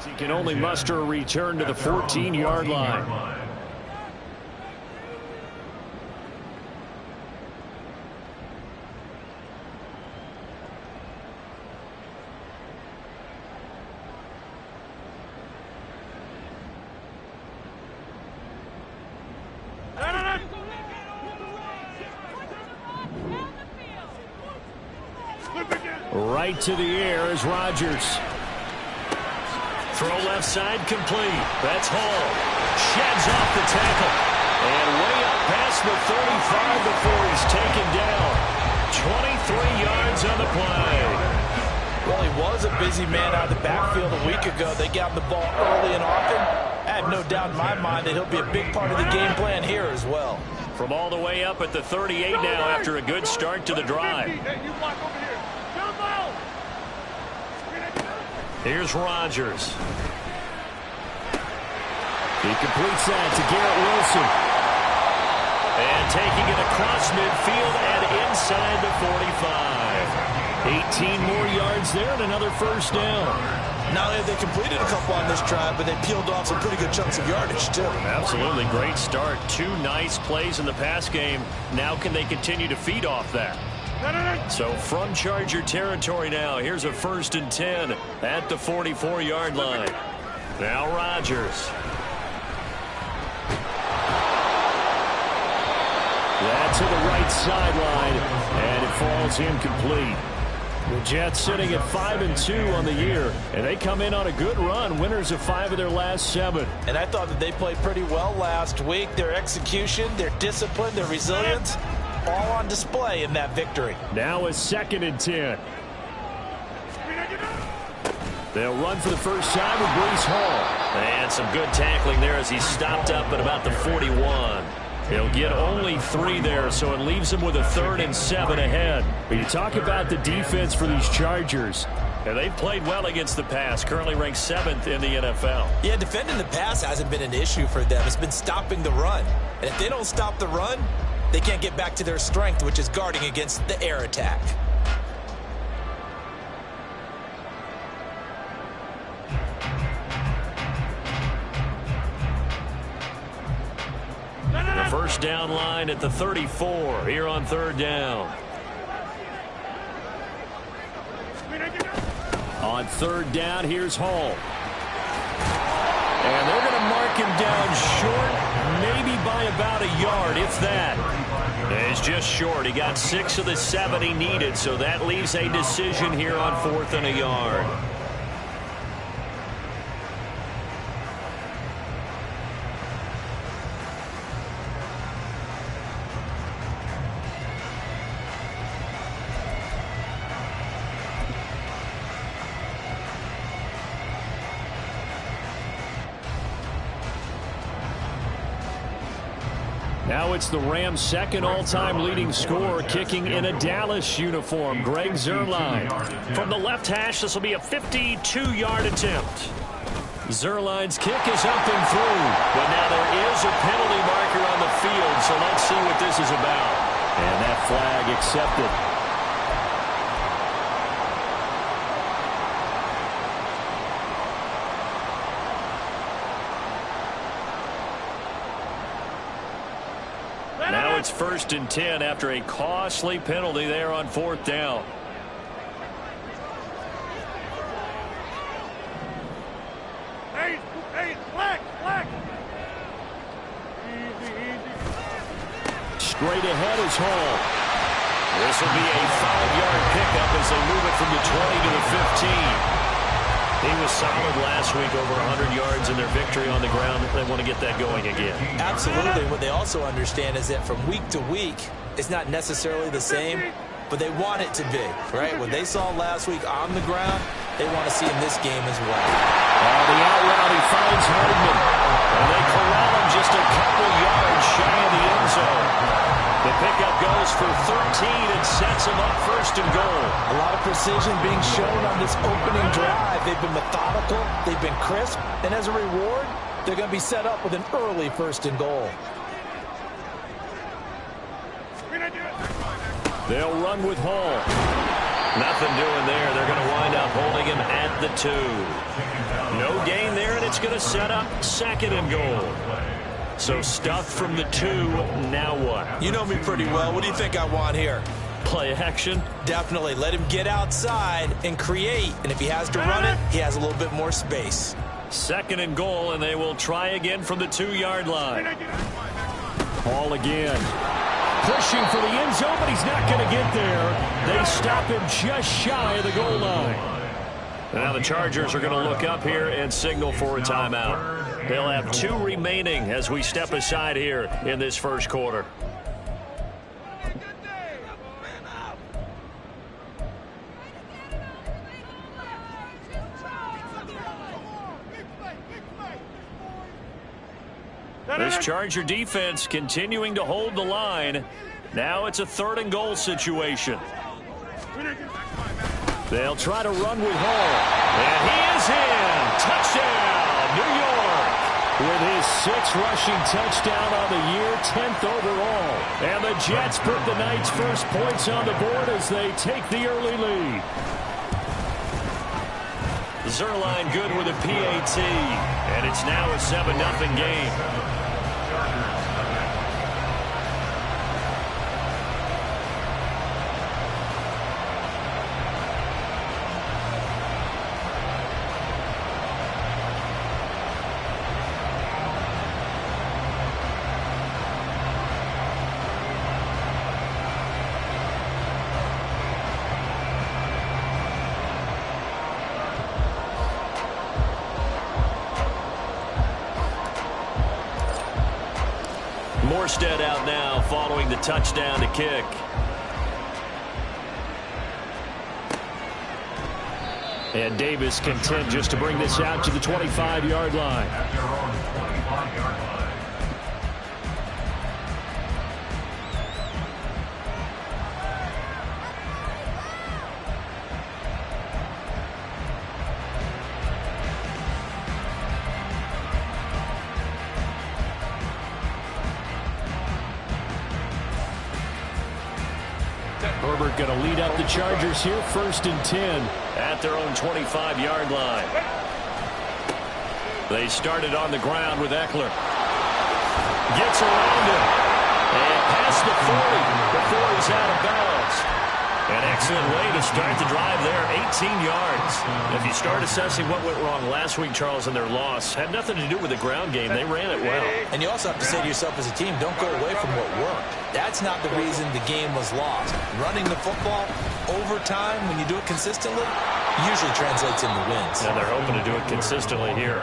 He can only muster a return to the 14-yard line. Right to the air is Rodgers. Throw left side complete. That's Hall. Sheds off the tackle. And way up past the 35 before he's taken down. 23 yards on the play. Well, he was a busy man out of the backfield a week ago. They got him the ball early and often. I have no doubt in my mind that he'll be a big part of the game plan here as well. From all the way up at the 38 now after a good start to the drive. Here's Rodgers. He completes that to Garrett Wilson. And taking it across midfield and inside the 45. 18 more yards there and another first down. Not only have they completed a couple on this drive, but they peeled off some pretty good chunks of yardage, too. Absolutely great start. Two nice plays in the pass game. Now can they continue to feed off that? So from Charger territory now, here's a 1st and 10 at the 44-yard line. Now Rodgers. That's to the right sideline, and it falls incomplete. The Jets sitting at 5-2 on the year, and they come in on a good run, winners of 5 of their last 7. And I thought that they played pretty well last week. Their execution, their discipline, their resilience, all on display in that victory. Now a 2nd and 10. They'll run for the first time with Breece Hall. And some good tackling there as he stopped up at about the 41. He'll get only 3 there, so it leaves him with a 3rd and 7 ahead. But you talk about the defense for these Chargers. And they've played well against the pass, currently ranked 7th in the NFL. Yeah, defending the pass hasn't been an issue for them. It's been stopping the run. And if they don't stop the run, they can't get back to their strength, which is guarding against the air attack. The first down line at the 34 here on 3rd down. On 3rd down, here's Hall. And they're going to mark him down short, maybe by about a yard, if that. And it's just short. He got 6 of the 7 he needed, so that leaves a decision here on 4th and a yard. Now it's the Rams' 2nd all-time leading scorer, kicking in a Dallas uniform, Greg Zuerlein. From the left hash, this will be a 52-yard attempt. Zuerlein's kick is up and through, but now there is a penalty marker on the field, so let's see what this is about. And that flag accepted. Now it's 1st and 10 after a costly penalty there on 4th down. Black. Straight ahead is Hall. This will be a 5-yard pickup as they move it from the 20 to the 15. He was solid last week, over 100 yards in their victory on the ground. They want to get that going again. Absolutely. What they also understand is that from week to week, it's not necessarily the same, but they want it to be, right? What they saw last week on the ground, they want to see in this game as well. The out route, he finds Hardman. And they corral him just a couple yards shy of the end zone. The pickup goes for 13 and sets him up 1st and goal. A lot of precision being shown on this opening drive. They've been methodical, they've been crisp, and as a reward, they're going to be set up with an early 1st and goal. They'll run with Hall. Nothing doing there. They're going to wind up holding him at the 2. No gain going to set up 2nd and goal. So stuffed from the 2, now what? You know me pretty well. What do you think I want here? Play action? Definitely. Let him get outside and create. And if he has to run it, he has a little bit more space. 2nd and goal, and they will try again from the 2-yard line. Ball again. Pushing for the end zone, but he's not going to get there. They stop him just shy of the goal line. Now the Chargers are going to look up here and signal for a timeout. They'll have 2 remaining as we step aside here in this first quarter. This Charger defense continuing to hold the line. Now it's a 3rd and goal situation. They'll try to run with Hall. And he is in. Touchdown, New York. With his 6th rushing touchdown on the year, 10th overall. And the Jets put the night's first points on the board as they take the early lead. Zerline good with a PAT. And it's now a 7-0 game. Morstead out now following the touchdown to kick. And Davis content just to bring this out to the 25-yard line. Herbert going to lead up the Chargers here, 1st and 10 at their own 25-yard line. They started on the ground with Eckler. Gets around him. And past the 40 before he's out of bounds. An excellent way to start the drive there, 18 yards. If you start assessing what went wrong last week, Charles, in their loss, had nothing to do with the ground game. They ran it well. And you also have to say to yourself as a team, don't go away from what worked. That's not the reason the game was lost. Running the football over time, when you do it consistently, usually translates into wins. And they're hoping to do it consistently here.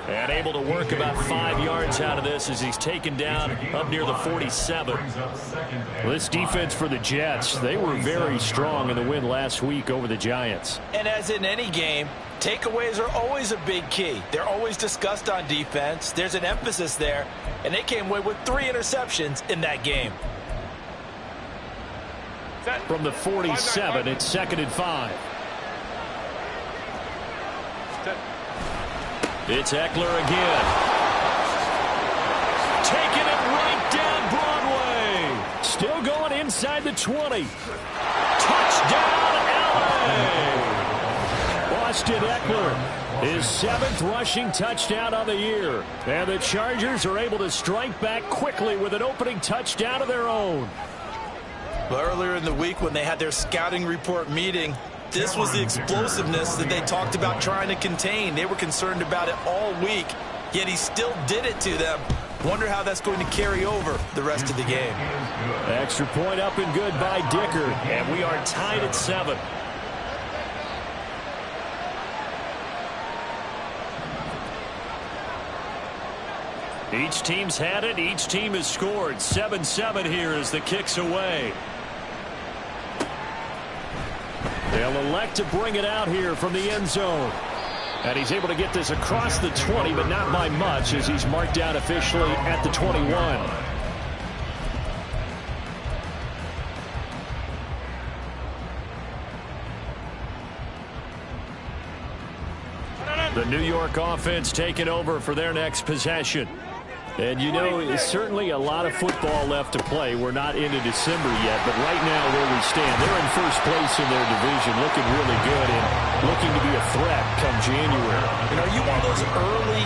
And able to work about 5 yards out of this as he's taken down up near the 47. Well, this defense for the Jets, they were very strong in the win last week over the Giants. And as in any game, takeaways are always a big key. They're always discussed on defense. There's an emphasis there, and they came away with 3 interceptions in that game. From the 47, it's 2nd and 5. It's Eckler again. Taking it right down Broadway. Still going inside the 20. Touchdown, LA. Austin Eckler, his 7th rushing touchdown on the year. And the Chargers are able to strike back quickly with an opening touchdown of their own. Well, earlier in the week when they had their scouting report meeting, this was the explosiveness that they talked about trying to contain. They were concerned about it all week, yet he still did it to them. Wonder how that's going to carry over the rest of the game. Extra point up and good by Dicker, and we are tied at 7. Each team's had it. Each team has scored. 7-7 here as the kick's away. They'll elect to bring it out here from the end zone. And he's able to get this across the 20, but not by much as he's marked down officially at the 21. The New York offense taking over for their next possession. And, you know, it's certainly a lot of football left to play. We're not into December yet, but right now where we stand, they're in first place in their division, looking really good and looking to be a threat come January. You know, are you one of those early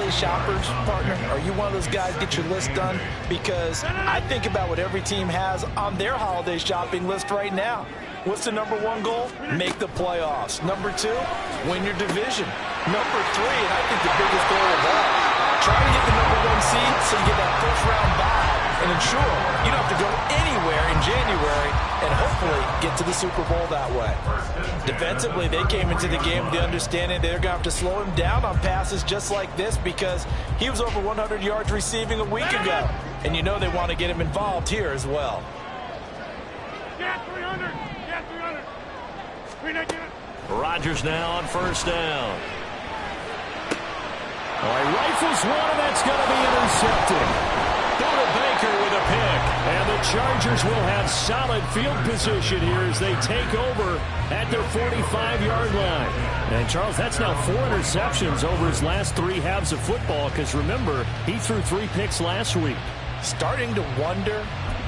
holiday shoppers, partner? Are you one of those guys get your list done? Because I think about what every team has on their holiday shopping list right now. What's the number one goal? Make the playoffs. Number two, win your division. Number three, and I think the biggest goal of all, try to get the number one seed so you get that first round bye and ensure you don't have to go anywhere in January and hopefully get to the Super Bowl that way. Defensively, they came into the game with the understanding they're going to have to slow him down on passes just like this because he was over 100 yards receiving a week ago. And you know they want to get him involved here as well. Yeah, 300. Yeah, 300. Rodgers now on first down. He rifles one, and that's going to be intercepted. Buda Baker with a pick. And the Chargers will have solid field position here as they take over at their 45-yard line. And, Charles, that's now 4 interceptions over his last 3 halves of football because, remember, he threw 3 picks last week. Starting to wonder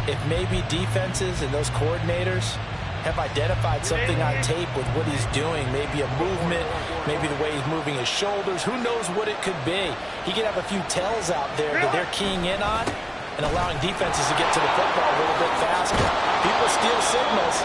if maybe defenses and those coordinators have identified something on tape with what he's doing. Maybe a movement, maybe the way he's moving his shoulders. Who knows what it could be? He could have a few tells out there that they're keying in on and allowing defenses to get to the football a little bit faster. People steal signals.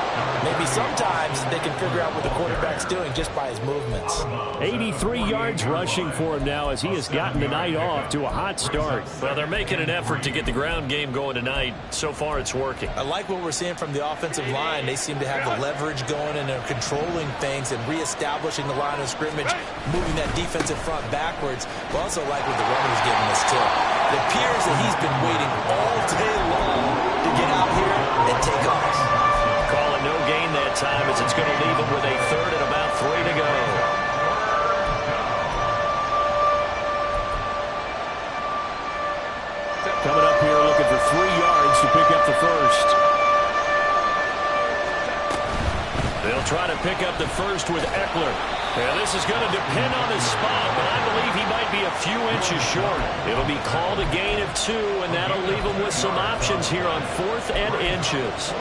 Maybe sometimes they can figure out what the quarterback's doing just by his movements. 83 yards rushing for him now as he has gotten the night off to a hot start. Well, they're making an effort to get the ground game going tonight. So far, it's working. I like what we're seeing from the offensive line. They seem to have the leverage going and they're controlling things and reestablishing the line of scrimmage, moving that defensive front backwards. We also like what the runner is giving us, too. It appears that he's been waiting all day long to get out here and take off. Call it no gain that time as it's going to leave him with a third and about 3 to go. Coming up here looking for 3 yards to pick up the first. They'll try to pick up the first with Eckler. Yeah, this is going to depend on his spot, but I believe he might be a few inches short. It'll be called a gain of 2, and that'll leave him with some options here on 4th and inches.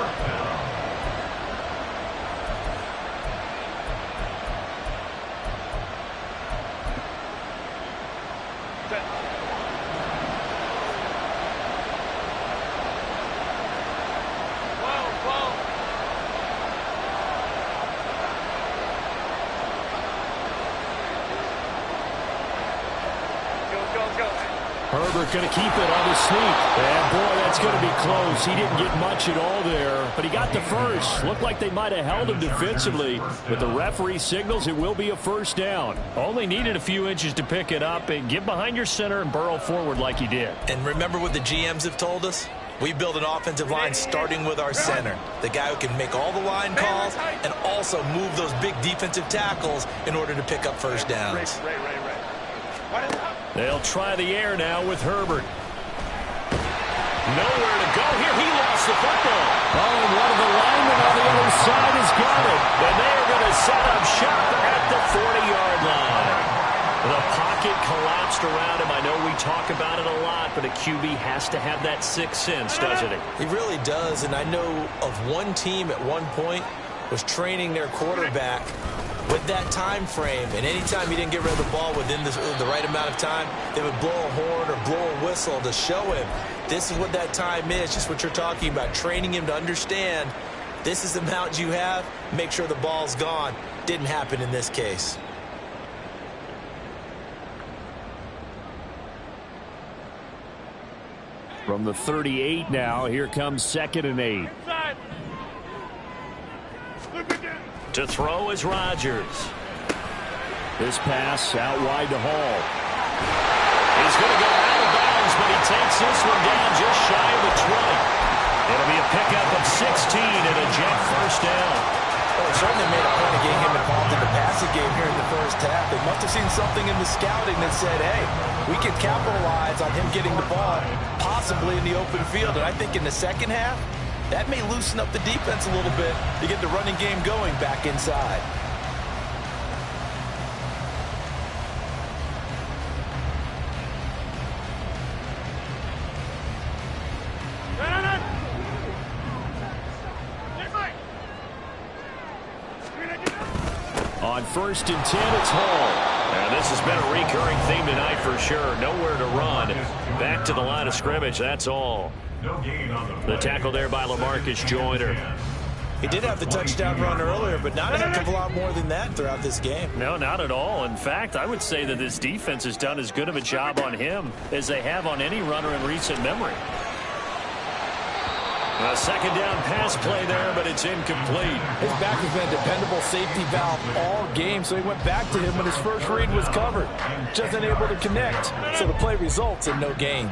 Herbert going to keep it on the sneak. And, boy, that's going to be close. He didn't get much at all there, but he got the first. Looked like they might have held him defensively, but the referee signals it will be a first down. Only needed a few inches to pick it up and get behind your center and burrow forward like he did. And remember what the GMs have told us? We build an offensive line starting with our center, the guy who can make all the line calls and also move those big defensive tackles in order to pick up first downs. They'll try the air now with Herbert. Nowhere to go here. He lost the football. Oh, and one of the linemen on the other side has got it. And they are going to set up shop at the 40-yard line. The pocket collapsed around him. I know we talk about it a lot, but a QB has to have that sixth sense, doesn't he? He really does, and I know of one team at one point was training their quarterback with that time frame, and anytime he didn't get rid of the ball within the right amount of time, they would blow a horn or blow a whistle to show him this is what that time is, just what you're talking about, training him to understand this is the amount you have, make sure the ball's gone. Didn't happen in this case. From the 38 now, here comes 2nd and 8. To throw is Rodgers. This pass out wide to Hall. He's going to go out of bounds, but he takes this one down just shy of the 20. It'll be a pickup of 16 and a jet first down. Well, it certainly made a point of getting him involved in the passing game here in the first half. They must have seen something in the scouting that said, hey, we can capitalize on him getting the ball possibly in the open field. And I think in the second half, that may loosen up the defense a little bit to get the running game going back inside. On 1st and 10, it's Hall. And And this has been a recurring theme tonight for sure. Nowhere to run. Back to the line of scrimmage, that's all. The tackle there by LaMarcus Joyner. He did have the touchdown run earlier, but not a heck of a lot more than that throughout this game. No, not at all. In fact, I would say that this defense has done as good of a job on him as they have on any runner in recent memory. A second down pass play there, but it's incomplete. His back has been a dependable safety valve all game, so he went back to him when his first read was covered. Just unable to connect, so the play results in no gain.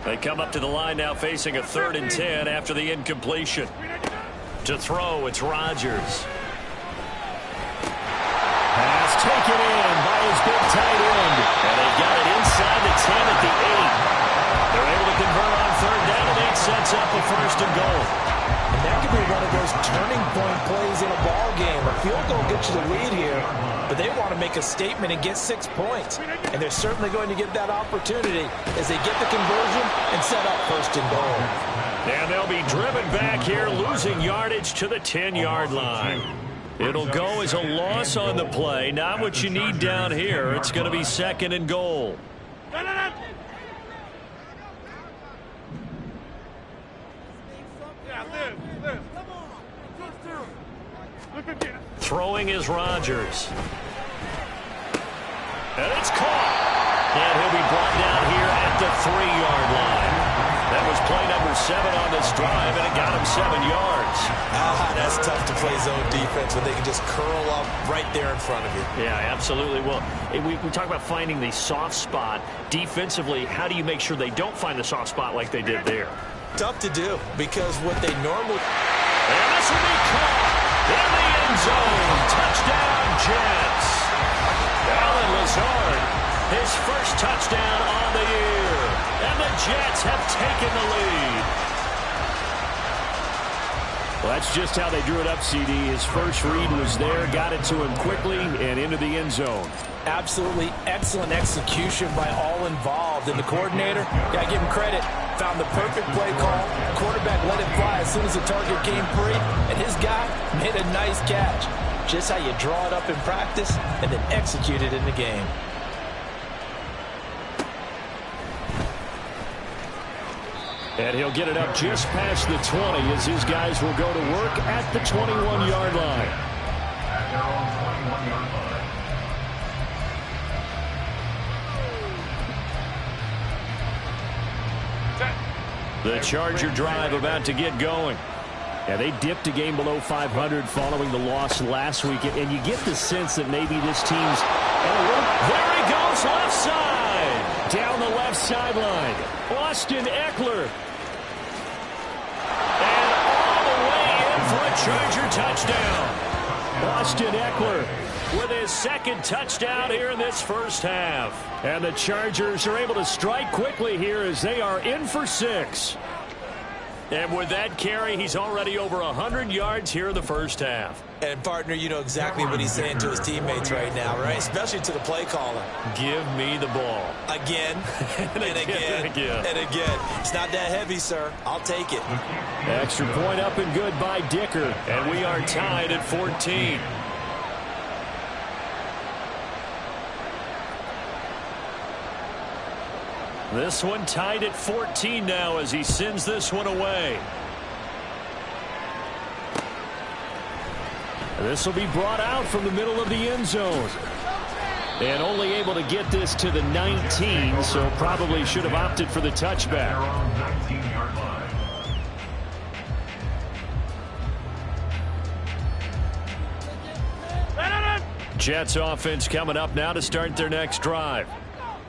They come up to the line now facing a 3rd and 10 after the incompletion. To throw, it's Rodgers. Pass taken in by his big tight end. And they've got it inside the 10 at the 8. They're able to convert on 3rd down, and that sets up a 1st and goal. And that could be one of those turning point plays in a ball game. A field goal gets you the lead here, but they want to make a statement and get 6 points. And they're certainly going to get that opportunity as they get the conversion and set up 1st and goal. And they'll be driven back here, losing yardage to the 10-yard line. It'll go as a loss on the play. Not what you need down here. It's going to be 2nd and goal. Throwing is Rodgers. And it's caught. And he'll be brought down here at the 3-yard line. That was play number 7 on this drive, and it got him 7 yards. That's tough to play zone defense when they can just curl up right there in front of you. Yeah, absolutely. Well, we talk about finding the soft spot. Defensively, how do you make sure they don't find the soft spot like they did there? Tough to do, because what they normally... And this will be caught in the end zone. Touchdown, Jets. Allen Lazard, his first touchdown on the year. And the Jets have taken the lead. Well, that's just how they drew it up, CD. His first read was there, got it to him quickly, and into the end zone. Absolutely excellent execution by all involved. And the coordinator, got to give him credit, found the perfect play call. Quarterback let it fly as soon as the target came free, and his guy made a nice catch. Just how you draw it up in practice and then execute it in the game. And he'll get it up just past the 20 as his guys will go to work at the 21-yard line. The Charger drive about to get going. Yeah, they dipped a game below 500 following the loss last week, and you get the sense that maybe this team's... There he goes, left side! Down the left sideline. Austin Eckler. And all the way in for a Charger touchdown. Austin Eckler with his 2nd touchdown here in this first half. And the Chargers are able to strike quickly here as they are in for 6. And with that carry, he's already over 100 yards here in the first half. And, partner, you know exactly what he's saying to his teammates right now, right? Especially to the play caller. Give me the ball. Again, and again, and again. It's not that heavy, sir. I'll take it. Extra point up and good by Dicker. And we are tied at 14. This one tied at 14 now as he sends this one away. This will be brought out from the middle of the end zone. And only able to get this to the 19, so probably should have opted for the touchback. Jets offense coming up now to start their next drive.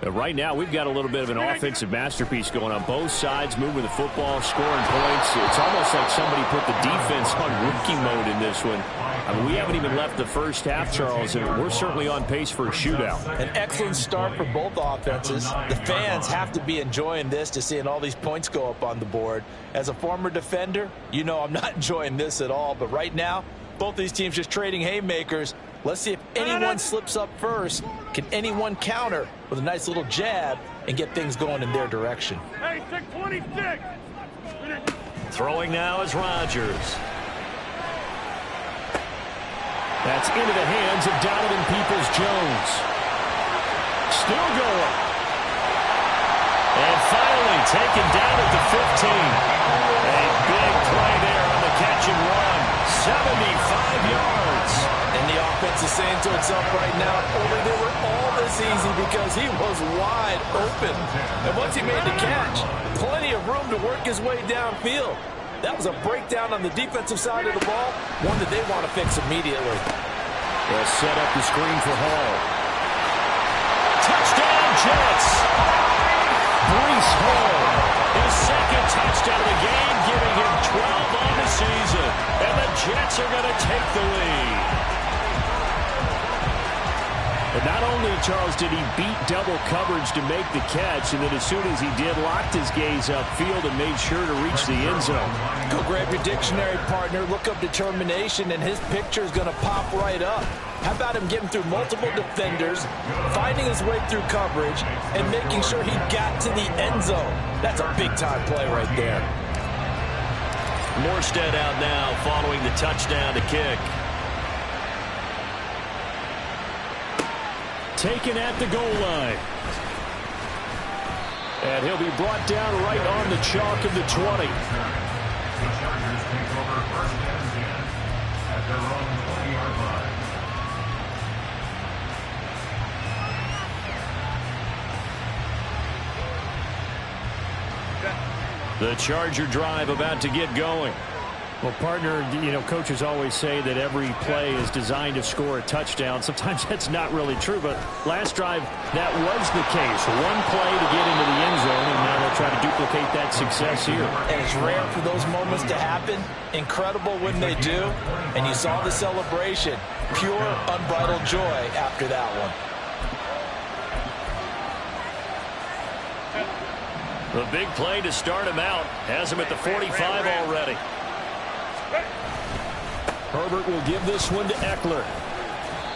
Right now, we've got a little bit of an offensive masterpiece going on both sides, moving the football, scoring points. It's almost like somebody put the defense on rookie mode in this one. I mean, we haven't even left the first half, Charles, and we're certainly on pace for a shootout. An excellent start for both offenses. The fans have to be enjoying this, to seeing all these points go up on the board. As a former defender, you know I'm not enjoying this at all. But right now, both these teams just trading haymakers. Let's see if anyone slips up first. Can anyone counter with a nice little jab and get things going in their direction? Hey, 626. Throwing now is Rodgers. That's into the hands of Donovan Peoples-Jones. still going. And finally taken down at the 15. A big play there on the catch and run. 75 yards. And the offense is saying to itself right now, only they were all this easy because he was wide open. And once he made the catch, plenty of room to work his way downfield. That was a breakdown on the defensive side of the ball, one that they want to fix immediately. They'll set up the screen for Hall. Touchdown, Jets. Breece Hall, his second touchdown of the game, giving him 12 on the season. And the Jets are going to take the lead. And not only, Charles, did he beat double coverage to make the catch, and then as soon as he did, locked his gaze upfield and made sure to reach the end zone. Go grab your dictionary, partner. Look up determination, and his picture is going to pop right up. How about him getting through multiple defenders, finding his way through coverage, and making sure he got to the end zone? That's a big-time play right there. Morstead out now following the touchdown to kick. Taken at the goal line. And he'll be brought down right on the chalk of the 20. The Chargers take over first and 10 at their own 20-yard line. The Charger drive about to get going. Well, partner, you know, coaches always say that every play is designed to score a touchdown. Sometimes that's not really true, but last drive, that was the case. One play to get into the end zone, and now they'll try to duplicate that success here. And it's rare for those moments to happen. Incredible when they do. And you saw the celebration. Pure, unbridled joy after that one. The big play to start him out. Has him at the 45 already. Herbert will give this one to Eckler.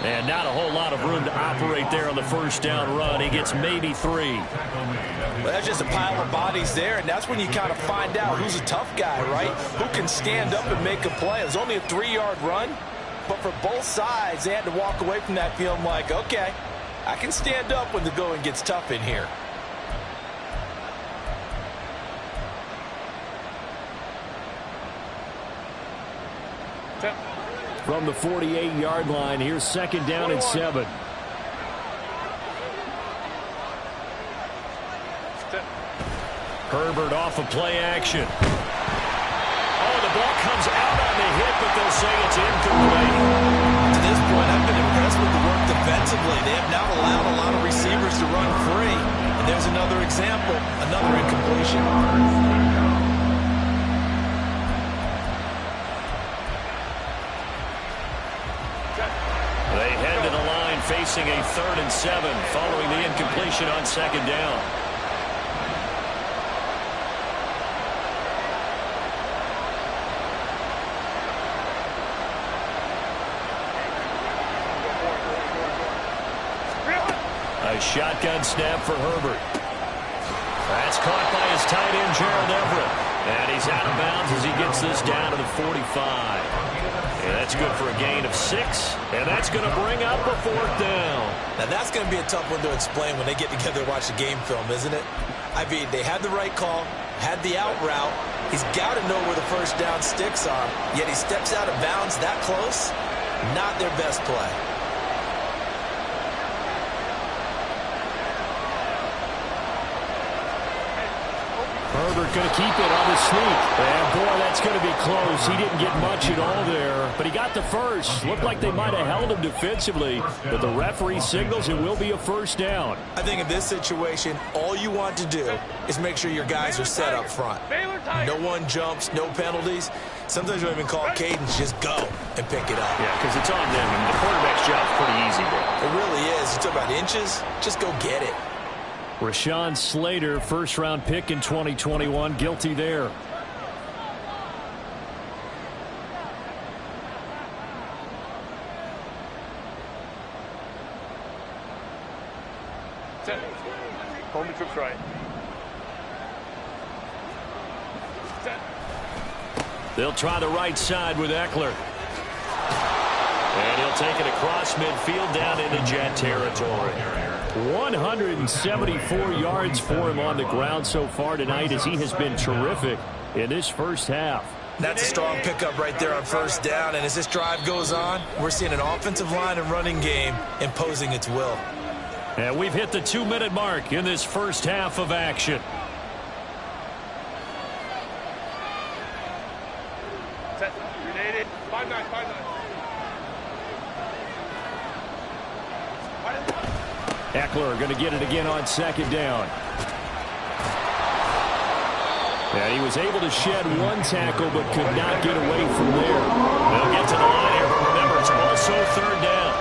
And not a whole lot of room to operate there on the first down run. He gets maybe 3. Well, that's just a pile of bodies there, and that's when you kind of find out who's a tough guy, right? Who can stand up and make a play. It was only a 3-yard run, but for both sides, they had to walk away from that feeling like, okay, I can stand up when the going gets tough in here. From the 48-yard line, here's second down and 7. Herbert off of play action. Oh, the ball comes out on the hit, but they'll say it's incomplete. To this point, I've been impressed with the work defensively. They have now allowed a lot of receivers to run free. And there's another example, another incompletion. They head to the line facing a 3rd and 7 following the incompletion on second down. A shotgun snap for Herbert. That's caught by his tight end, Gerald Everett. And he's out of bounds as he gets this down to the 45. And that's good for a gain of 6. And that's going to bring up a 4th down. Now, that's going to be a tough one to explain when they get together and watch the game film, isn't it? I mean, they had the right call, had the out route. He's got to know where the first down sticks are, yet he steps out of bounds that close. Not their best play. Herbert going to keep it on the sneak. And boy, that's going to be close. He didn't get much at all there, but he got the first. Looked like they might have held him defensively, but the referee signals it will be a first down. I think in this situation, all you want to do is make sure your guys are set up front. No one jumps, no penalties. Sometimes you don't even call cadence, just go and pick it up. Yeah, because it's on them. I mean, the quarterback's job is pretty easy there. It really is. You talk about inches, just go get it. Rashawn Slater, first-round pick in 2021, guilty there. Home the troops right. They'll try the right side with Eckler. And he'll take it across midfield down into Jet territory. 174 yards for him on the ground so far tonight as he has been terrific in this first half. That's a strong pickup right there on first down. And as this drive goes on, we're seeing an offensive line and running game imposing its will. And we've hit the 2-minute mark in this first half of action. Eckler going to get it again on second down. And he was able to shed one tackle but could not get away from there. They'll get to the line here, but remember, it's also third down.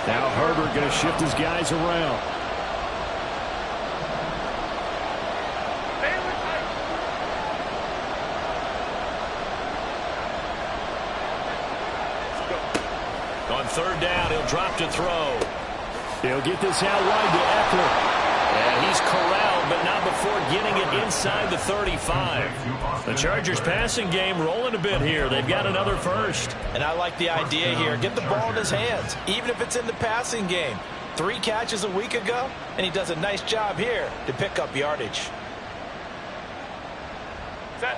Now Herbert going to shift his guys around. On third down, he'll drop to throw. He'll get this out wide to Eckler. And he's corralled, but not before getting it inside the 35. The Chargers passing game rolling a bit here. They've got another first. And I like the idea here. Get the ball in his hands, even if it's in the passing game. 3 catches a week ago, and he does a nice job here to pick up yardage.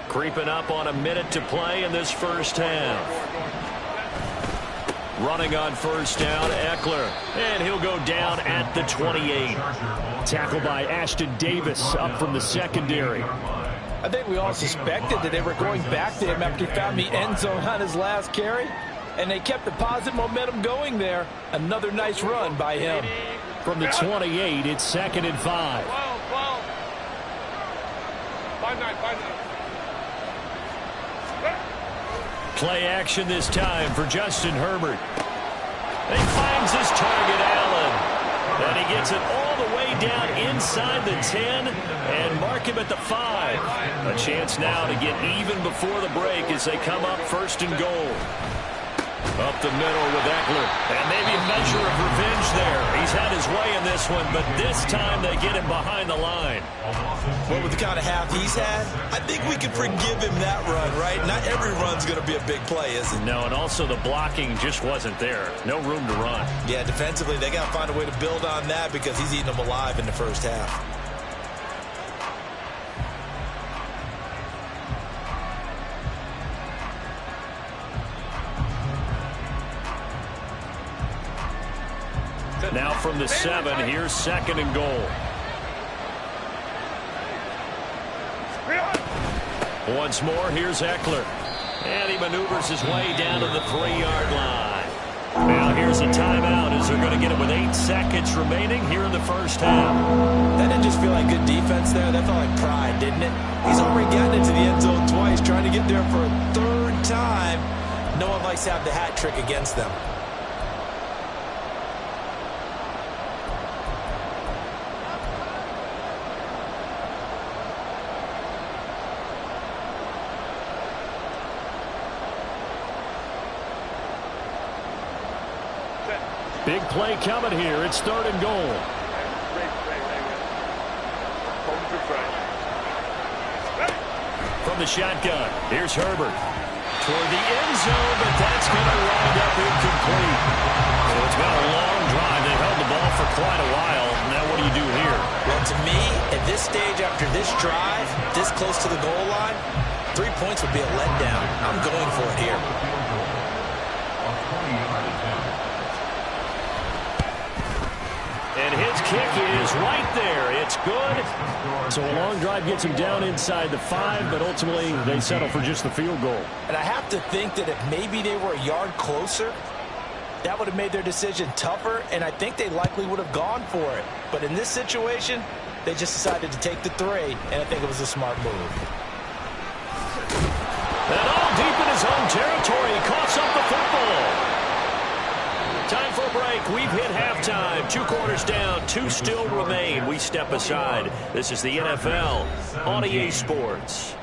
Creeping up on a minute to play in this first half. Running on first down, Eckler. And he'll go down at the 28. Tackled by Ashton Davis up from the secondary. I think we all suspected that they were going back to him after he found the end zone on his last carry. And they kept the positive momentum going there. Another nice run by him. From the 28, it's 2nd and 5. 5-9. Play action this time for Justin Herbert. And he finds his target, Allen. And he gets it all the way down inside the 10 and mark him at the 5. A chance now to get even before the break as they come up 1st and goal. Up the middle with Eckler. And maybe a measure of revenge there. He's had his way in this one, but this time they get him behind the line. Well, with the kind of half he's had, I think we can forgive him that run, right? Not every run's going to be a big play, is it? No, and also the blocking just wasn't there. No room to run. Yeah, defensively, they got to find a way to build on that because he's eating them alive in the first half. Now from the 7, here's 2nd and goal. Once more, here's Eckler. And he maneuvers his way down to the 3-yard line. Now here's a timeout as they're going to get it with 8 seconds remaining here in the first half. That didn't just feel like good defense there. That felt like pride, didn't it? He's already gotten into the end zone twice, trying to get there for a 3rd time. No one likes to have the hat trick against them. Big play coming here. It's 3rd and goal. From the shotgun, here's Herbert. Toward the end zone, but that's going to wind up incomplete. So it's been a long drive. They've held the ball for quite a while. Now what do you do here? Well, to me, at this stage after this drive, this close to the goal line, 3 points would be a letdown. I'm going for it here. And his kick is right there. It's good. So a long drive gets him down inside the 5, but ultimately they settle for just the field goal. And I have to think that if maybe they were a yard closer, that would have made their decision tougher, and I think they likely would have gone for it. But in this situation, they just decided to take the 3, and I think it was a smart move. And all deep in his own territory, he coughs up the football. Time for a break. We've hit halftime. 2 quarters down. 2 still remain. We step aside. This is the NFL on EA Sports.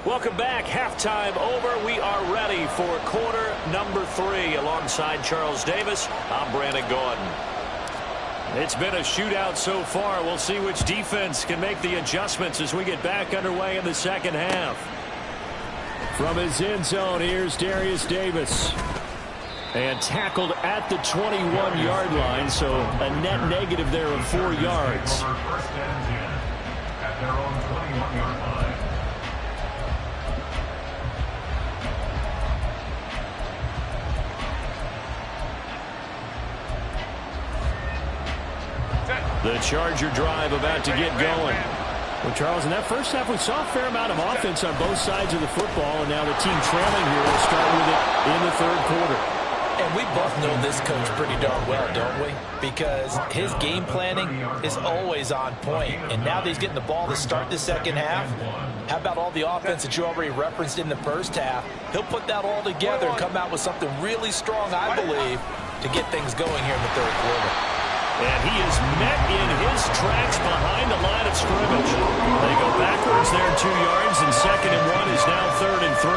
Welcome back. Halftime over. We are ready for quarter number 3. Alongside Charles Davis, I'm Brandon Gordon. It's been a shootout so far. We'll see which defense can make the adjustments as we get back underway in the second half. From his end zone, here's Darius Davis. And tackled at the 21-yard line, so a net negative there of 4 yards. First and 10 at their own 21-yard line. The Charger drive about to get going. Well, Charles, in that first half, we saw a fair amount of offense on both sides of the football, and now the team trailing here will start with it in the third quarter. And we both know this coach pretty darn well, don't we? Because his game planning is always on point. And now that he's getting the ball to start the second half, how about all the offense that you already referenced in the first half? He'll put that all together and come out with something really strong, I believe, to get things going here in the third quarter. And he is met in his tracks behind the line of scrimmage. They go backwards there 2 yards, and 2nd and 1 is now 3rd and 3.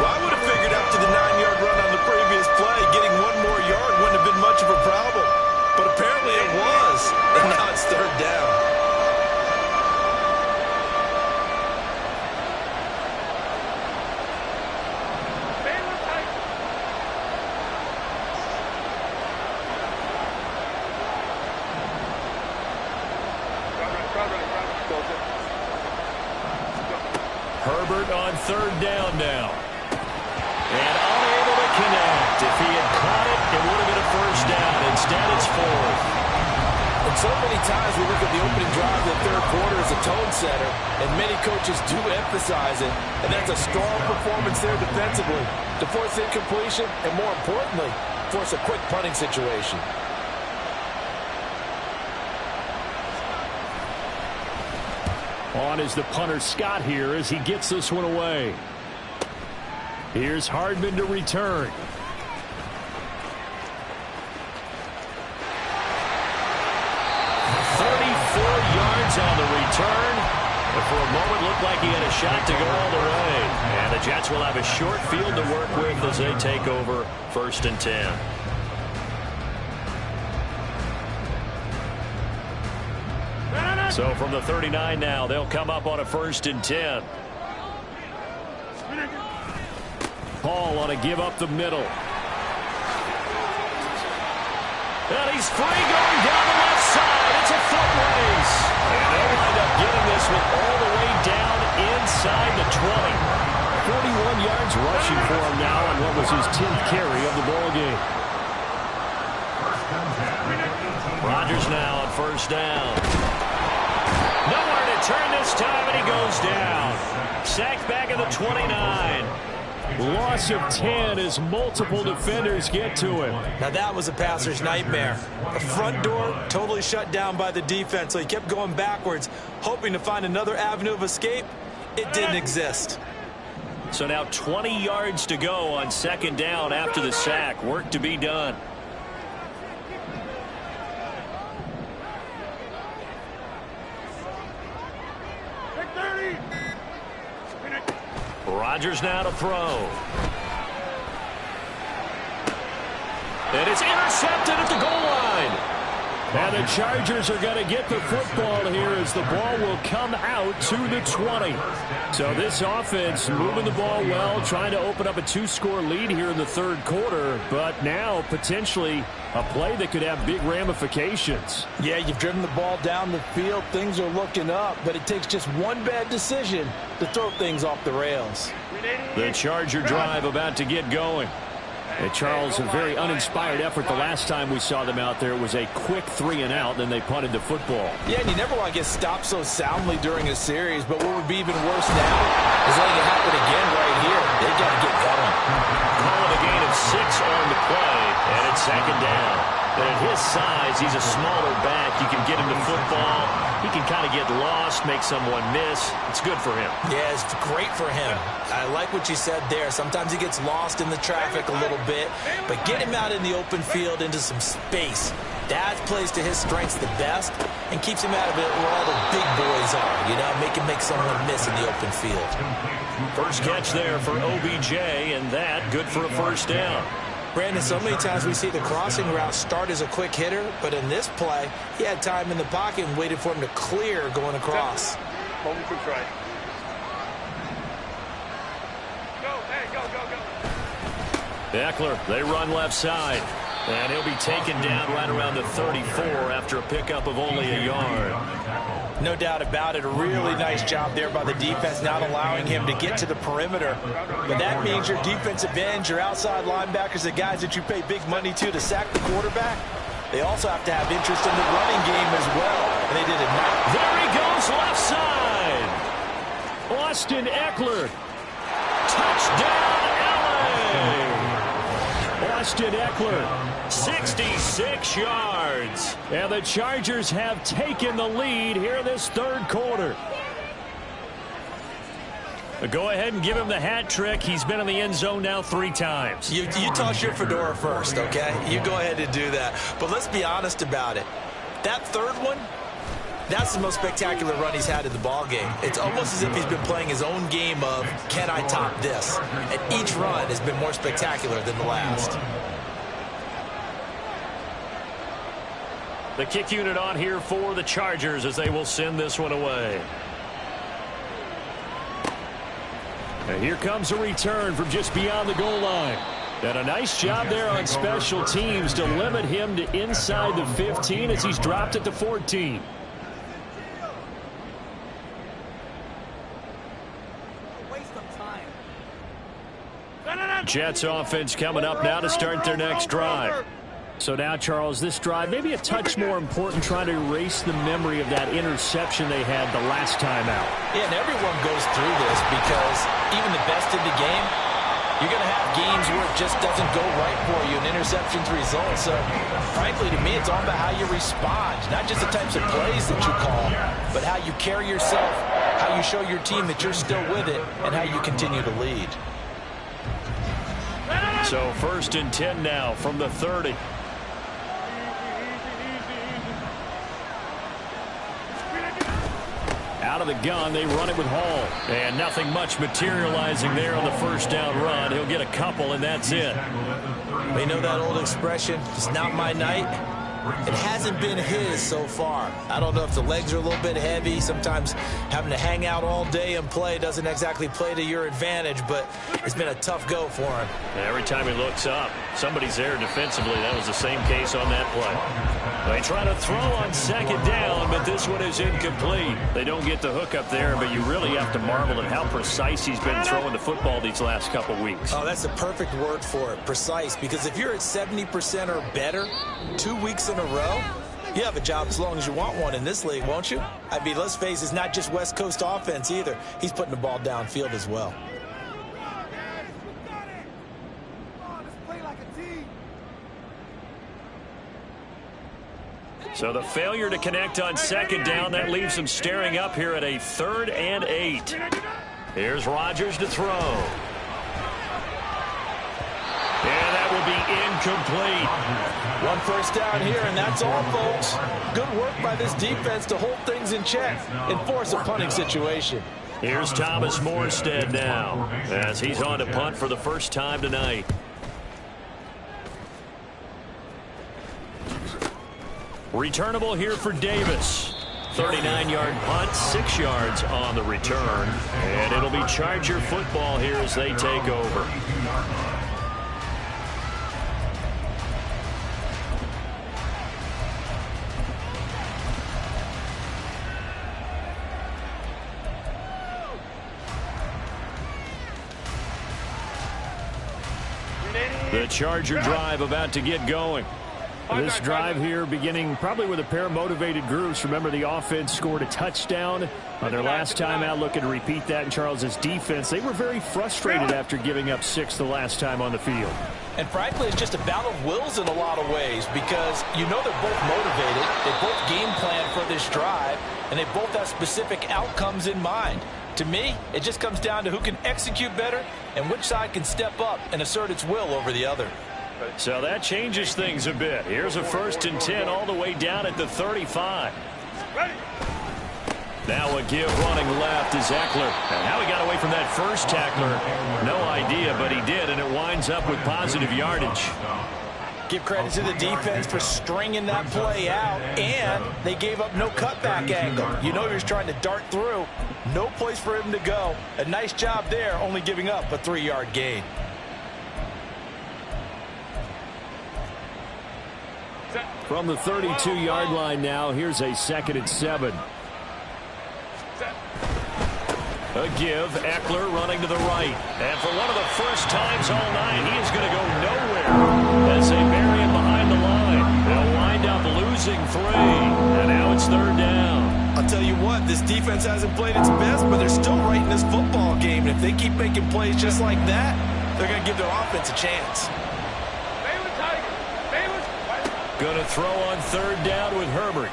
Well, I would have figured after the 9-yard run on the previous play, getting 1 more yard wouldn't have been much of a problem. But apparently it was, and now it's 3rd down. Herbert on 3rd down now. And unable to connect. If he had caught it, it would have been a first down. Instead, it's 4th. And so many times we look at the opening drive of the third quarter as a tone setter, and many coaches do emphasize it, and that's a strong performance there defensively to force incompletion and, more importantly, force a quick punting situation. On is the punter Scott here as he gets this one away. Here's Hardman to return. 34 yards on the return. But for a moment looked like he had a shot to go all the way. And the Jets will have a short field to work with as they take over 1st and 10. So from the 39 now, they'll come up on a 1st and 10. Paul on a give up the middle. And he's free going down the left side. It's a foot race. And they'll wind up getting this one all the way down inside the 20. 41 yards rushing for him now on what was his 10th carry of the ball game. Rodgers now on 1st down. Nowhere to turn this time, and he goes down. Sacked back at the 29. Loss of 10 as multiple defenders get to him. Now that was a passer's nightmare. The front door totally shut down by the defense, so he kept going backwards, hoping to find another avenue of escape. It didn't exist. So now 20 yards to go on 2nd down after the sack. Work to be done. Rodgers now to throw. And it's intercepted at the goal line. And the Chargers are going to get the football here as the ball will come out to the 20. So this offense moving the ball well, trying to open up a 2-score lead here in the third quarter, but now potentially a play that could have big ramifications. Yeah, you've driven the ball down the field. Things are looking up, but it takes just one bad decision to throw things off the rails. The Charger drive about to get going. And Charles, a very uninspired effort the last time we saw them out there. It was a quick 3-and-out, then they punted the football. Yeah, and you never want to get stopped so soundly during a series, but what would be even worse now is letting it happen again right here. They got to get going. Calling a gain of 6 on the play, and it's 2nd down. But at his size, he's a smaller back. You can get him to football. He can kind of get lost, make someone miss. It's good for him. Yeah, it's great for him. I like what you said there. Sometimes he gets lost in the traffic a little bit, but get him out in the open field into some space. Dad plays to his strengths the best and keeps him out of it where all the big boys are, you know, make someone miss in the open field. First catch there for OBJ, and that good for a first down. Brandon, so many times we see the crossing route start as a quick hitter, but in this play, he had time in the pocket and waited for him to clear going across. Moment to try. Go, hey, go. Eckler, they run left side. And he'll be taken down right around the 34 after a pickup of only a yard. No doubt about it. A really nice job there by the defense, not allowing him to get to the perimeter. But that means your defensive ends, your outside linebackers, the guys that you pay big money to sack the quarterback, they also have to have interest in the running game as well. And they did it not. There he goes left side. Austin Eckler. Touchdown, LA. Austin Eckler, 66 yards. And the Chargers have taken the lead here in this third quarter. Go ahead and give him the hat trick. He's been in the end zone now 3 times. You toss your fedora first, okay? You go ahead and do that. But let's be honest about it. That third one, that's the most spectacular run he's had in the ballgame. It's almost as if he's been playing his own game of, can I top this? And each run has been more spectacular than the last. The kick unit on here for the Chargers as they will send this one away. And here comes a return from just beyond the goal line. And a nice job there on special teams to limit him to inside the 15 as he's dropped at the 14. Jets offense coming up now to start their next drive. So now, Charles, this drive maybe a touch more important, trying to erase the memory of that interception they had the last time out. Yeah, and everyone goes through this because even the best in the game, you're going to have games where it just doesn't go right for you and interceptions result. So, frankly, to me, it's all about how you respond, not just the types of plays that you call, but how you carry yourself, how you show your team that you're still with it, and how you continue to lead. So 1st and 10 now from the 30. Out of the gun, they run it with Hall. And nothing much materializing there on the first down run. He'll get a couple, and that's it. They know that old expression, it's not my night. It hasn't been his so far. I don't know if the legs are a little bit heavy. Sometimes having to hang out all day and play doesn't exactly play to your advantage, but it's been a tough go for him. Every time he looks up, somebody's there defensively. That was the same case on that play. They try to throw on 2nd down, but this one is incomplete. They don't get the hook up there, but you really have to marvel at how precise he's been throwing the football these last couple weeks. Oh, that's the perfect word for it, precise, because if you're at 70% or better 2 weeks in a row, you have a job as long as you want one in this league, won't you? I mean, let's face it, it's not just West Coast offense either. He's putting the ball downfield as well. So the failure to connect on 2nd down, that leaves him staring up here at a 3rd and 8. Here's Rodgers to throw. And that will be incomplete. 1 first down here, and that's all, folks. Good work by this defense to hold things in check and force a punting situation. Here's Thomas Morstead now as he's on to punt for the first time tonight. Returnable here for Davis. 39-yard punt, 6 yards on the return. And it'll be Charger football here as they take over. The Charger drive about to get going. This drive here beginning probably with a pair of motivated groups. Remember, the offense scored a touchdown on their last time out. Looking to repeat that in Charles's defense. They were very frustrated after giving up 6 the last time on the field. And frankly, it's just a battle of wills in a lot of ways because you know they're both motivated. They both game plan for this drive, and they both have specific outcomes in mind. To me, it just comes down to who can execute better and which side can step up and assert its will over the other. So that changes things a bit. Here's a 1st and 10 all the way down at the 35. Ready. Now a give running left is Eckler. And how he got away from that first tackler, no idea, but he did, and it winds up with positive yardage. Give credit to the defense for stringing that play out, and they gave up no cutback angle. You know he was trying to dart through. No place for him to go. A nice job there, only giving up a 3-yard gain. From the 32-yard line now, here's a 2nd and 7. A give, Eckler running to the right. And for one of the first times all night, he is going to go nowhere as they bury him behind the line. They'll wind up losing 3. And now it's 3rd down. I'll tell you what, this defense hasn't played its best, but they're still right in this football game. And if they keep making plays just like that, they're going to give their offense a chance. Going to throw on 3rd down with Herbert.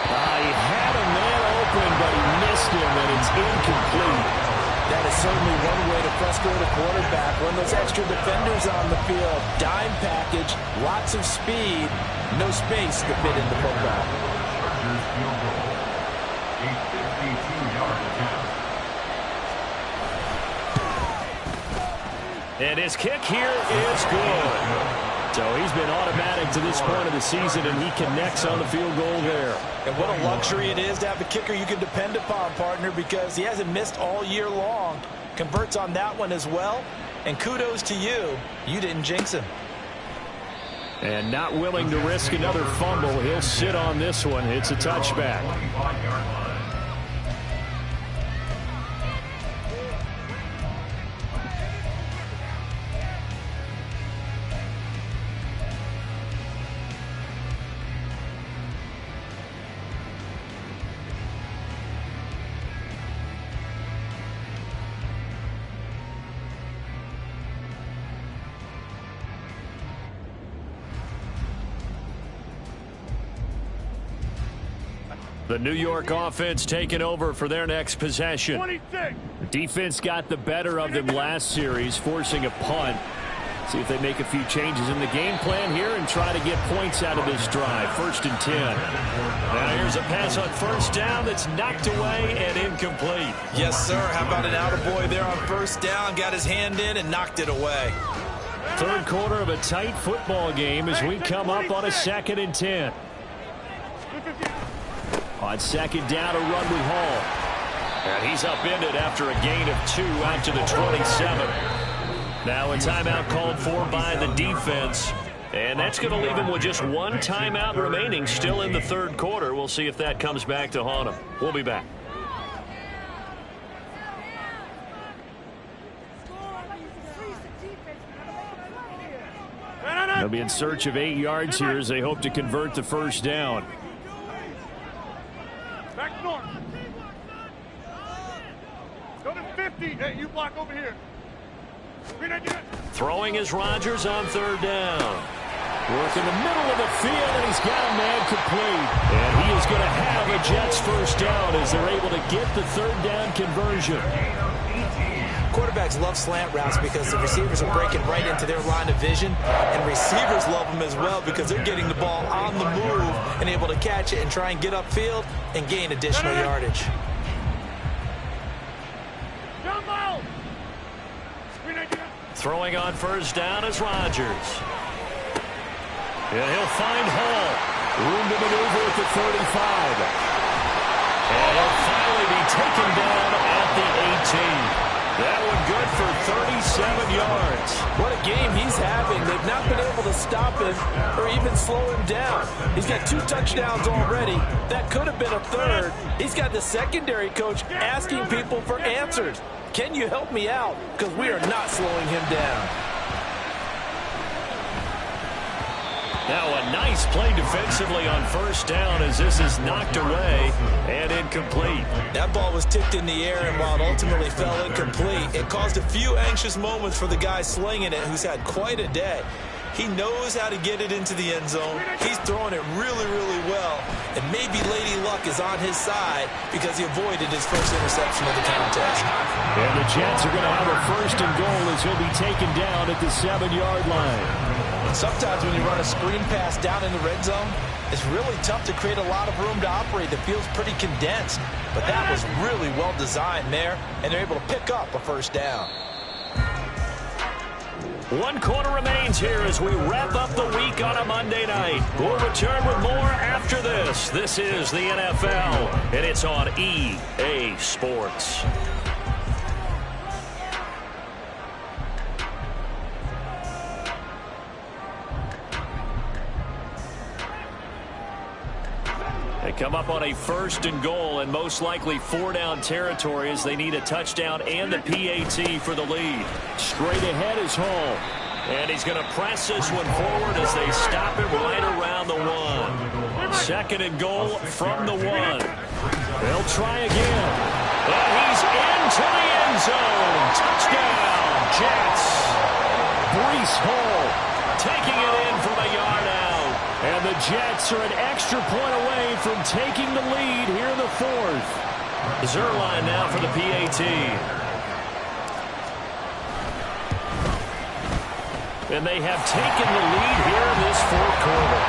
He had a man open, but he missed him, and it's incomplete. That is certainly one way to frustrate a quarterback. Run those extra defenders on the field. Dime package, lots of speed, no space to fit in the football. Chargers field goal. A 52-yard attempt. And his kick here is good. So he's been automatic to this point of the season, and he connects on the field goal there. And what a luxury it is to have a kicker you can depend upon, partner, because he hasn't missed all year long. Converts on that one as well. And kudos to you. You didn't jinx him. And not willing to risk another fumble. He'll sit on this one. It's a touchback. 25-yard line. The New York offense taking over for their next possession. 26. The defense got the better of them last series, forcing a punt. See if they make a few changes in the game plan here and try to get points out of this drive. 1st and 10. Now here's a pass on 1st down that's knocked away and incomplete. Yes, sir. How about an attaboy there on 1st down? Got his hand in and knocked it away. 3rd quarter of a tight football game as we come up on a 2nd and 10. On 2nd down, a run with Hall. And he's upended after a gain of 2 out to the 27. Now a timeout called for by the defense. And that's going to leave him with just 1 timeout remaining still in the 3rd quarter. We'll see if that comes back to haunt him. We'll be back. They'll be in search of 8 yards here as they hope to convert the 1st down. Back north. Go to 50. Hey, you block over here. Throwing is Rodgers on 3rd down. Work in the middle of the field, and he's got a man complete. And he is going to have a Jets 1st down as they're able to get the 3rd down conversion. Quarterbacks love slant routes because the receivers are breaking right into their line of vision, and receivers love them as well because they're getting the ball on the move and able to catch it and try and get upfield and gain additional yardage. Throwing on 1st down is Rodgers. And he'll find Hall. Room to maneuver at the 35. And he'll finally be taken down at the 18. That one good for 37 yards. What a game he's having. They've not been able to stop him or even slow him down. He's got 2 touchdowns already. That could have been a 3rd. He's got the secondary coach asking people for answers. Can you help me out? Because we are not slowing him down. Now a nice play defensively on 1st down as this is knocked away and incomplete. That ball was tipped in the air, and while it ultimately fell incomplete, it caused a few anxious moments for the guy slinging it, who's had quite a day. He knows how to get it into the end zone. He's throwing it really, really well. And maybe Lady Luck is on his side because he avoided his first interception of the contest. And the Jets are going to have a 1st and goal as he'll be taken down at the 7-yard line. Sometimes when you run a screen pass down in the red zone, it's really tough to create a lot of room to operate that feels pretty condensed. But that was really well designed there, and they're able to pick up a first down. 1 quarter remains here as we wrap up the week on a Monday night. We'll return with more after this. This is the NFL, and it's on EA Sports. They come up on a 1st and goal and most likely 4-down territory as they need a touchdown and the PAT for the lead. Straight ahead is Hall. And he's going to press this one forward as they stop it right around the 1. 2nd and goal from the 1. They'll try again. And he's into the end zone. Touchdown, Jets. Breece Hall taking it in from a yard out. And the Jets are an extra point away from taking the lead here in the 4th. Zerline now for the PAT. And they have taken the lead here in this 4th quarter.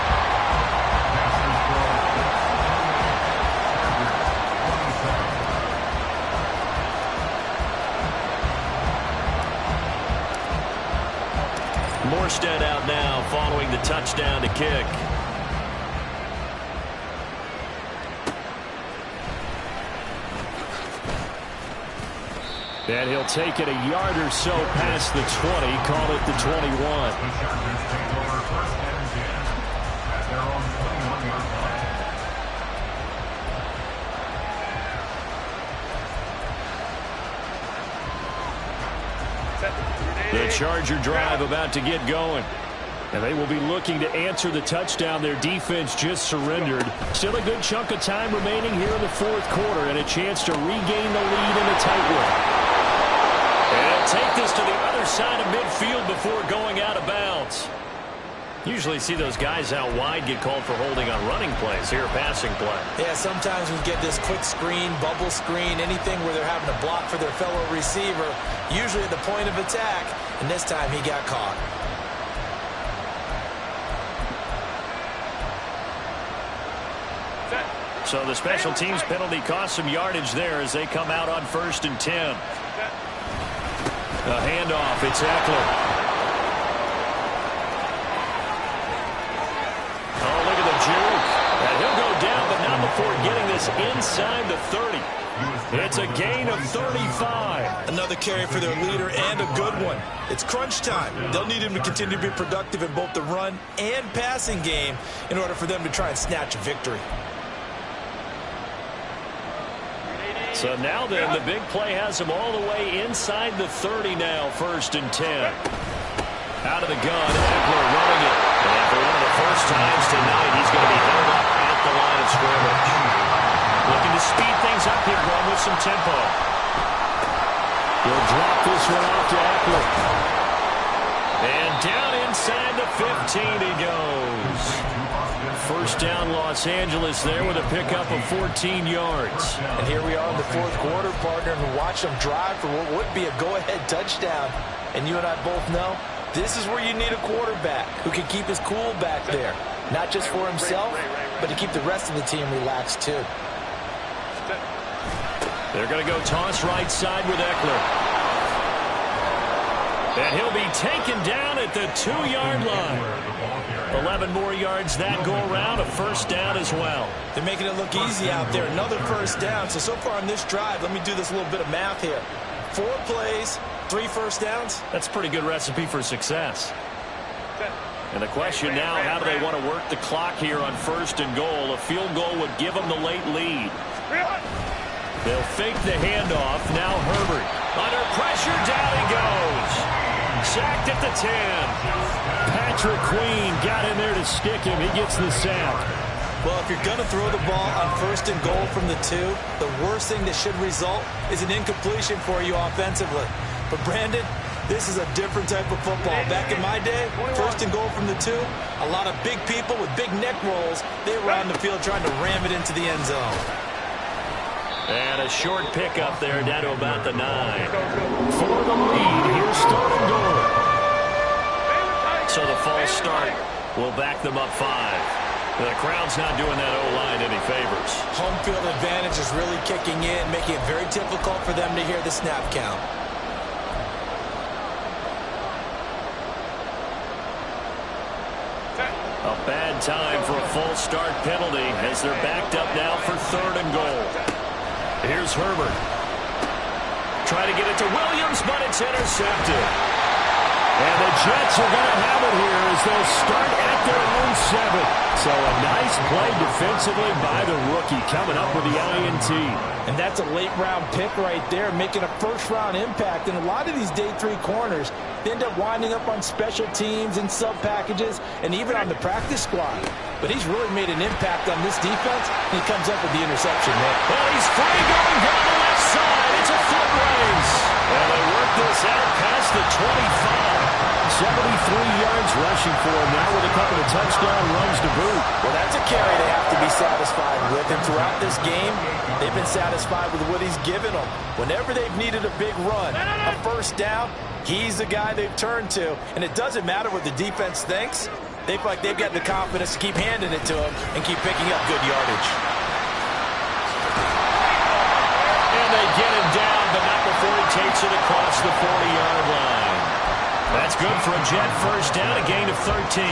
Morstead out now following the touchdown to kick. And he'll take it a yard or so past the 20, call it the 21. The Chargers take over 1st and 10 at their own 21-yard line. The Charger drive about to get going. And they will be looking to answer the touchdown their defense just surrendered. Still a good chunk of time remaining here in the 4th quarter and a chance to regain the lead in a tight one. And he'll take this to the other side of midfield before going out of bounds. Usually see those guys out wide get called for holding on running plays. Here, passing play. Yeah, sometimes we get this quick screen, bubble screen, anything where they're having to block for their fellow receiver, usually at the point of attack, and this time he got caught. So the special teams penalty cost some yardage there as they come out on 1st and 10. A handoff, it's Eckler. Oh, look at the juke. And he'll go down, but not before getting this inside the 30. It's a gain of 35. Another carry for their leader and a good one. It's crunch time. They'll need him to continue to be productive in both the run and passing game in order for them to try and snatch a victory. So now then, the big play has him all the way inside the 30 now, 1st and 10. Out of the gun, Eckler running it. And for one of the first times tonight, he's going to be held up at the line of scrimmage. Looking to speed things up here, going with some tempo. He'll drop this one off to Eckler. And down inside the 15 he goes. First down, Los Angeles there with a pickup of 14 yards. And here we are in the 4th quarter, partner, and watch them drive for what would be a go-ahead touchdown. And you and I both know this is where you need a quarterback who can keep his cool back there. Not just for himself, but to keep the rest of the team relaxed too. They're going to go toss right side with Eckler. And he'll be taken down at the 2-yard line. 11 more yards that go around, a first down as well. They're making it look easy out there. Another first down. So far on this drive, let me do this little bit of math here. 4 plays, 3 first downs. That's a pretty good recipe for success. And the question now, how do they want to work the clock here on 1st and goal? A field goal would give them the late lead. They'll fake the handoff. Now Herbert. Under pressure, down he goes. Sacked at the 10. Patrick Queen got in there to stick him. He gets the sack. Well, if you're going to throw the ball on 1st and goal from the 2, the worst thing that should result is an incompletion for you offensively. But Brandon, this is a different type of football. Back in my day, 1st and goal from the 2, a lot of big people with big neck rolls, they were on the field trying to ram it into the end zone. And a short pickup there down to about the 9. For the lead, here's 3rd and goal. So the false start will back them up 5. The crowd's not doing that O-line any favors. Home field advantage is really kicking in, making it very difficult for them to hear the snap count. A bad time for a false start penalty as they're backed up now for 3rd and goal. Here's Herbert. Trying to get it to Williams, but it's intercepted. And the Jets are going to have it here as they'll start at their own 7. So a nice play defensively by the rookie coming up with the INT. And that's a late-round pick right there, making a first-round impact. And a lot of these day 3 corners, they end up winding up on special teams and sub-packages and even on the practice squad. But he's really made an impact on this defense, and he comes up with the interception there. Well, he's free going down the left side. It's a foot race. And they work this out past the 25. 73 yards rushing for him now with a couple of touchdown runs to boot. Well, that's a carry they have to be satisfied with. And throughout this game, they've been satisfied with what he's given them. Whenever they've needed a big run, a first down, he's the guy they've turned to. And it doesn't matter what the defense thinks. They feel like they've got the confidence to keep handing it to him and keep picking up good yardage. And they get him down, but not before he takes it across the 40-yard line. That's good for a Jet first down, a gain of 13.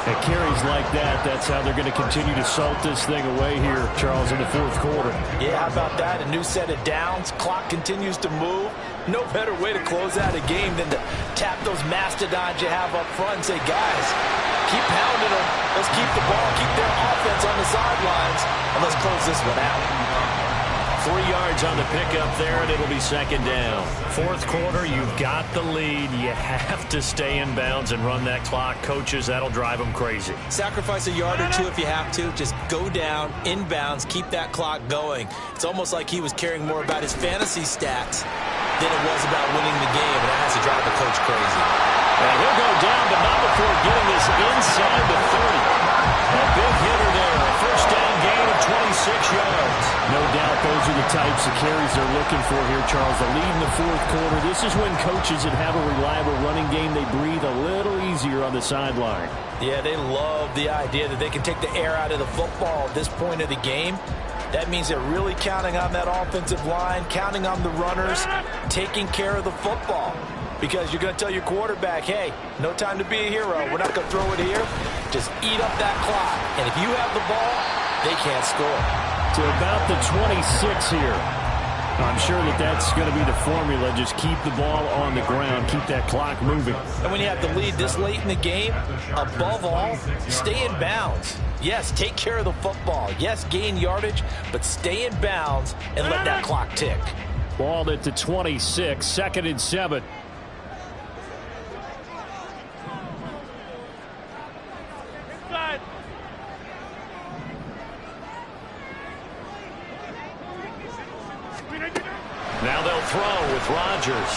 At carries like that, that's how they're going to continue to salt this thing away here, Charles, in the 4th quarter. Yeah, how about that? A new set of downs. Clock continues to move. No better way to close out a game than to tap those mastodons you have up front and say, guys, keep pounding them. Let's keep the ball, keep their offense on the sidelines, and let's close this one out. 3 yards on the pickup there, and it'll be 2nd down. 4th quarter, you've got the lead. You have to stay in bounds and run that clock. Coaches, that'll drive them crazy. Sacrifice a yard or 2 if you have to. Just go down, in bounds, keep that clock going. It's almost like he was caring more about his fantasy stats than it was about winning the game, and that has to drive the coach crazy. And he'll go down, but not before getting this inside the 30. A big hitter there. A first down gain of 26 yards. No doubt those are the types of carries they're looking for here, Charles. The lead in the 4th quarter. This is when coaches that have a reliable running game, they breathe a little easier on the sideline. Yeah, they love the idea that they can take the air out of the football at this point of the game. That means they're really counting on that offensive line, counting on the runners, taking care of the football. Because you're going to tell your quarterback, hey, no time to be a hero. We're not going to throw it here. Just eat up that clock. And if you have the ball, they can't score. To about the 26 here. I'm sure that's going to be the formula. Just keep the ball on the ground. Keep that clock moving. And when you have the lead this late in the game, above all, stay in bounds. Yes, take care of the football. Yes, gain yardage, but stay in bounds and let that clock tick. Ball at the 26, 2nd and 7. Now they'll throw with Rodgers.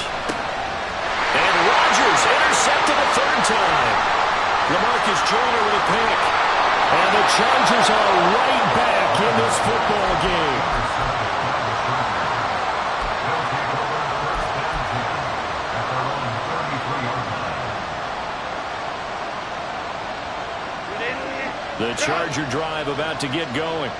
And Rodgers intercepted a 3rd time. LaMarcus Joyner with a pick. And the Chargers are right back in this football game. The Charger drive about to get going.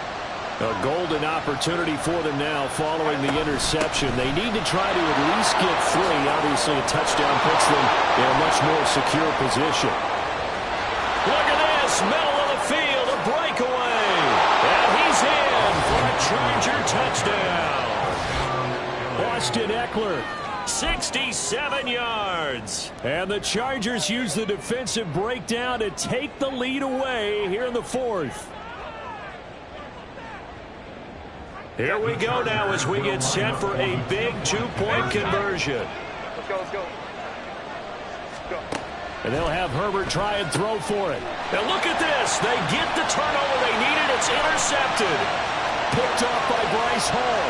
A golden opportunity for them now following the interception. They need to try to at least get 3. Obviously, a touchdown puts them in a much more secure position. Look at this. Middle of the field. A breakaway. And he's in for a Charger touchdown. Austin Eckler. 67 yards. And the Chargers use the defensive breakdown to take the lead away here in the 4th. Here we go now as we get set for a big 2-point conversion. Let's go, let's go. Let's go. And they'll have Herbert try and throw for it. Now look at this. They get the turnover they needed. It's intercepted. Picked off by Bryce Hall.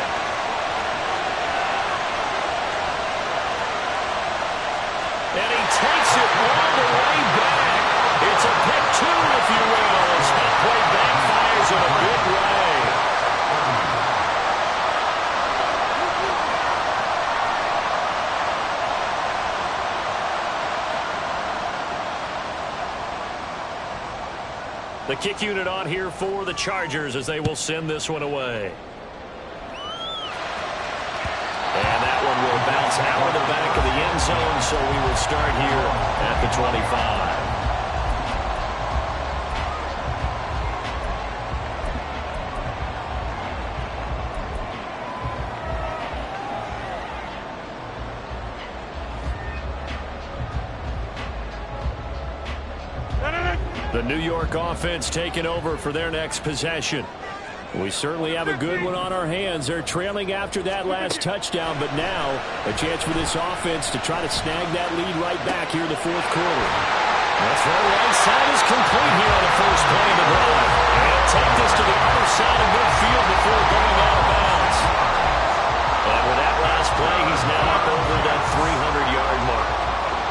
And he takes it all the way back. It's a pick 2, if you will, as that play backfires in a big way. The kick unit on here for the Chargers as they will send this one away. And that one will bounce out of the back of the end zone, so we will start here at the 25. The New York offense taking over for their next possession. We certainly have a good one on our hands. They're trailing after that last touchdown, but now a chance for this offense to try to snag that lead right back here in the fourth quarter. That's right. Right side is complete here on the first play of the drive. And take this to the other side of midfield before going out of bounds. And with that last play, he's now up over that 300-yard mark.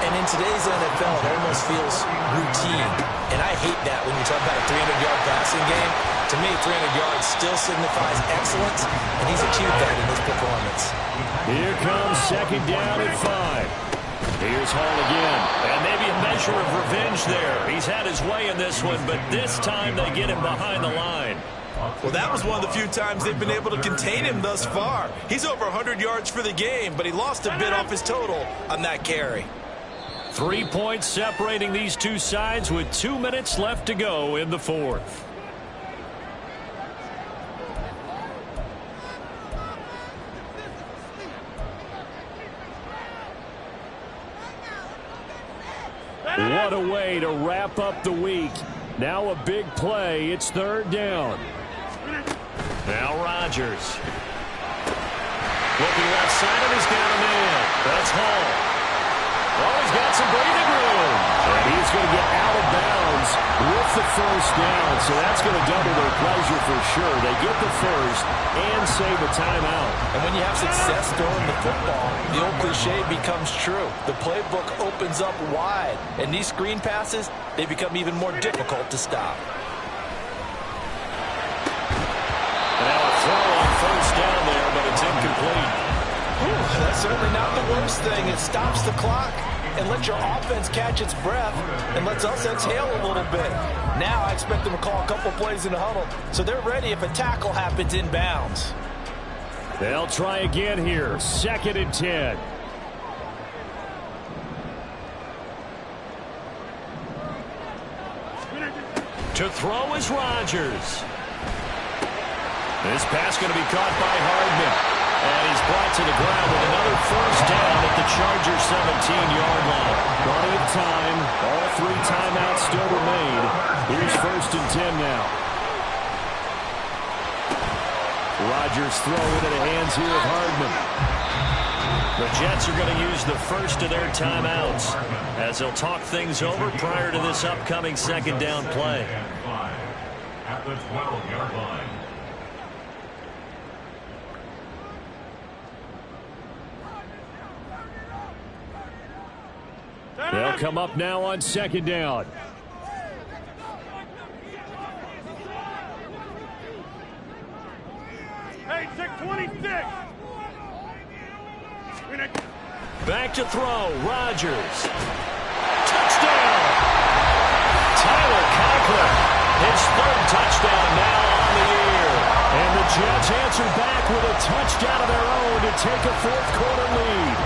And in today's NFL, it almost feels routine. And I hate that when you talk about a 300-yard passing game. To me, 300 yards still signifies excellence, and he's achieved that in his performance. Here comes second down at 5. Here's Hall again. And maybe a measure of revenge there. He's had his way in this one, but this time they get him behind the line. Well, that was one of the few times they've been able to contain him thus far. He's over 100 yards for the game, but he lost a bit off his total on that carry. 3 points separating these two sides with 2 minutes left to go in the fourth. What a way to wrap up the week. Now a big play. It's third down. Now Rodgers. Looking left side, and he's got a man. That's Hall. Oh, he's got some breathing room. And he's going to get out of bounds with the first down, so that's going to double their pleasure for sure. They get the first and save a timeout. And when you have success throwing the football, the old cliche becomes true. The playbook opens up wide, and these screen passes, they become even more difficult to stop. Now a throw on first down there, but it's incomplete. That's certainly not the worst thing. It stops the clock and lets your offense catch its breath and lets us exhale a little bit. Now I expect them to call a couple plays in the huddle, so they're ready if a tackle happens inbounds. They'll try again here. Second and 10. To throw is Rodgers. This pass going to be caught by Hardman. And he's brought to the ground with another first down at the Chargers 17-yard line. Plenty of time. All 3 timeouts still remain. Here's first and 10 now. Rodgers throw into the hands here of Hardman. The Jets are going to use the first of their timeouts as they'll talk things over prior to this upcoming second down play. At the 12-yard line. They'll come up now on second down. Hey, 626. Back to throw. Rodgers. Touchdown. Tyler Conklin. His third touchdown now on the year. And the Jets answer back with a touchdown of their own to take a fourth quarter lead.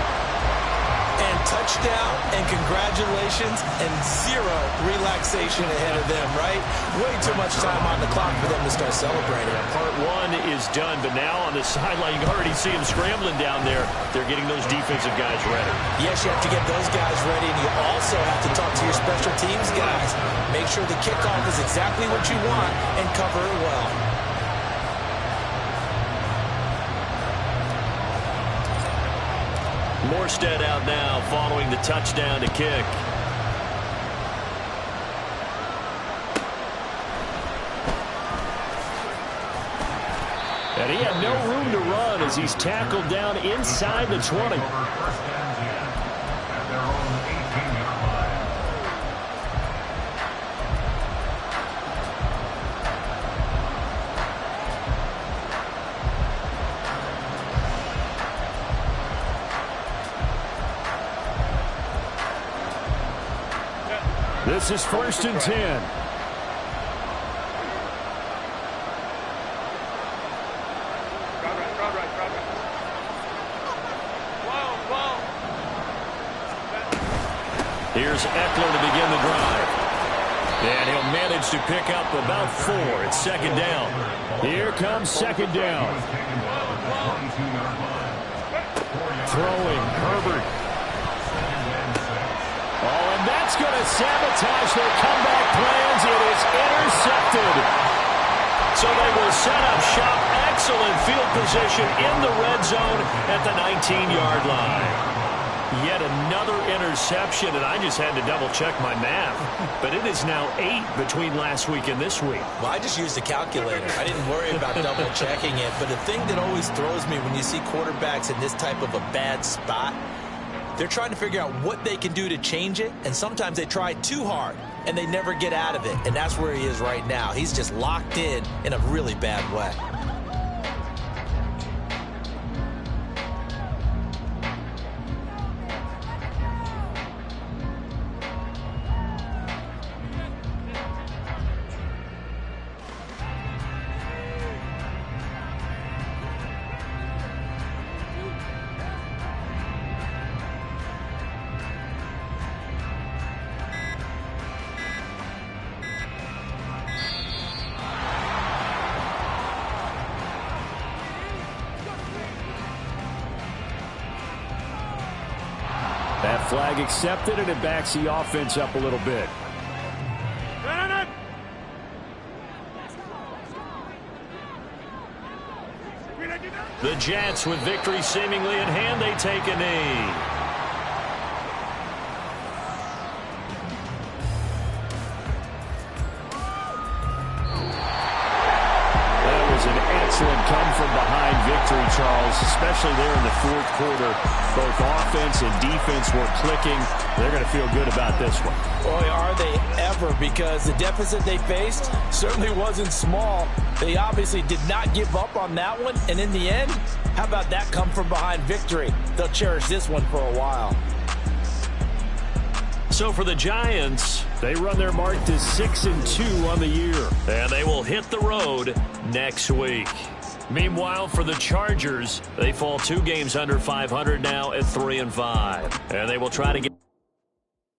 And touchdown and congratulations and zero relaxation ahead of them, right? Way too much time on the clock for them to start celebrating. Part one is done, but now on the sideline, you can already see him scrambling down there. They're getting those defensive guys ready. Yes, you have to get those guys ready, and you also have to talk to your special teams guys. Make sure the kickoff is exactly what you want and cover it well. Morstead out now following the touchdown to kick. And he had no room to run as he's tackled down inside the 20. First and 10 at their own 18-yard line. This is first and 10. Here's Eckler to begin the drive. And he'll manage to pick up about 4. It's second down. Here comes second down. Throwing, Herbert. Oh, and that's going to sabotage their comeback plans. It is intercepted. So they will set up shop. Excellent field position in the red zone at the 19-yard line. Yet another interception, and I just had to double-check my math. But it is now 8 between last week and this week. Well, I just used a calculator. I didn't worry about double-checking it. But the thing that always throws me when you see quarterbacks in this type of a bad spot, they're trying to figure out what they can do to change it, and sometimes they try too hard, and they never get out of it. And that's where he is right now. He's just locked in a really bad way. That flag accepted, and it backs the offense up a little bit. The Jets, with victory seemingly in hand, they take a knee. Excellent come-from-behind victory, Charles, especially there in the fourth quarter. Both offense and defense were clicking. They're going to feel good about this one. Boy, are they ever, because the deficit they faced certainly wasn't small. They obviously did not give up on that one, and in the end, how about that come-from-behind victory? They'll cherish this one for a while. So for the Giants, they run their mark to 6-2 on the year. And they will hit the road next week. Meanwhile, for the Chargers, they fall 2 games under 500 now at 3-5. And they will try to get